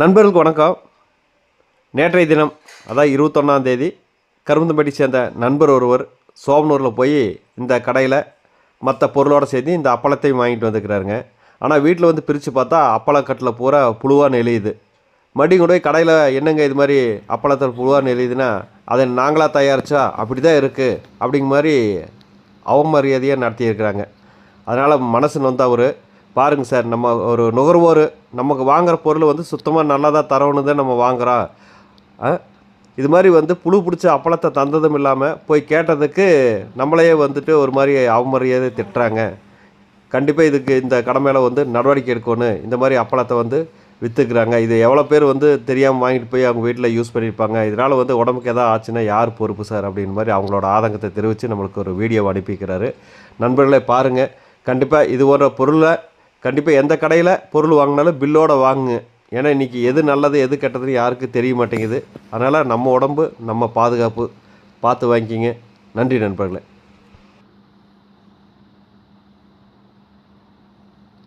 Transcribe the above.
நண்பர்களுக்கு வணக்கம். நேற்றைய தினம் அதாவது 21ஆம் தேதி கரும்புந்தம்பட்டி சேர்ந்த நண்பர் ஒருவர் சோமனூரில் போய் இந்த கடையில் மற்ற பொருளோடு சேர்த்து இந்த அப்பளத்தையும் வாங்கிட்டு வந்துக்கிறாருங்க. ஆனால் வீட்டில் வந்து பிரித்து பார்த்தா அப்பளக்கட்டில் பூரா புழுவாக நெளியுது. மறுபடியும் கூட போய் கடையில் என்னங்க இது மாதிரி அப்பளத்தில் புழுவாக நெளியுதுன்னா அதை நாங்களாக தயாரித்தா அப்படி தான் இருக்குது அப்படிங்கிற மாதிரி அவமரியாதையாக நடத்தியிருக்கிறாங்க. அதனால் மனசு நொந்து அவர் பாருங்கள் சார், நம்ம ஒரு நுகர்வோர் நமக்கு வாங்குகிற பொருள் வந்து சுத்தமாக நல்லதாக தரணுன்னு தான் நம்ம வாங்குகிறோம். இது மாதிரி வந்து புழு பிடிச்ச அப்பளத்தை தந்ததும் இல்லாமல் போய் கேட்டதுக்கு நம்மளையே வந்துட்டு ஒரு மாதிரி அவமரியாதை திட்டுறாங்க. கண்டிப்பாக இதுக்கு இந்த கடை மேலே வந்து நடவடிக்கை எடுக்கணும். இந்த மாதிரி அப்பளத்தை வந்து விற்றுக்குறாங்க. இது எவ்வளோ பேர் வந்து தெரியாமல் வாங்கிட்டு போய் அவங்க வீட்டில் யூஸ் பண்ணியிருப்பாங்க. இதனால் வந்து உடம்புக்கு எதாவது ஆச்சுன்னா யார் பொறுப்பு சார் அப்படின்ற மாதிரி அவங்களோட ஆதங்கத்தை தெரிவித்து நம்மளுக்கு ஒரு வீடியோவை அனுப்பிக்கிறாரு. நண்பர்களே பாருங்கள், கண்டிப்பாக இது போன்ற பொருளை கண்டிப்பாக எந்த கடையில் பொருள் வாங்கினாலும் பில்லோடு வாங்குங்க. ஏன்னா இன்றைக்கி எது நல்லது எது கெட்டதுன்னு யாருக்கும் தெரிய மாட்டேங்குது. அதனால் நம்ம உடம்பு நம்ம பாதுகாப்பு பார்த்து வாங்கிக்கிங்க. நன்றி நண்பர்களே.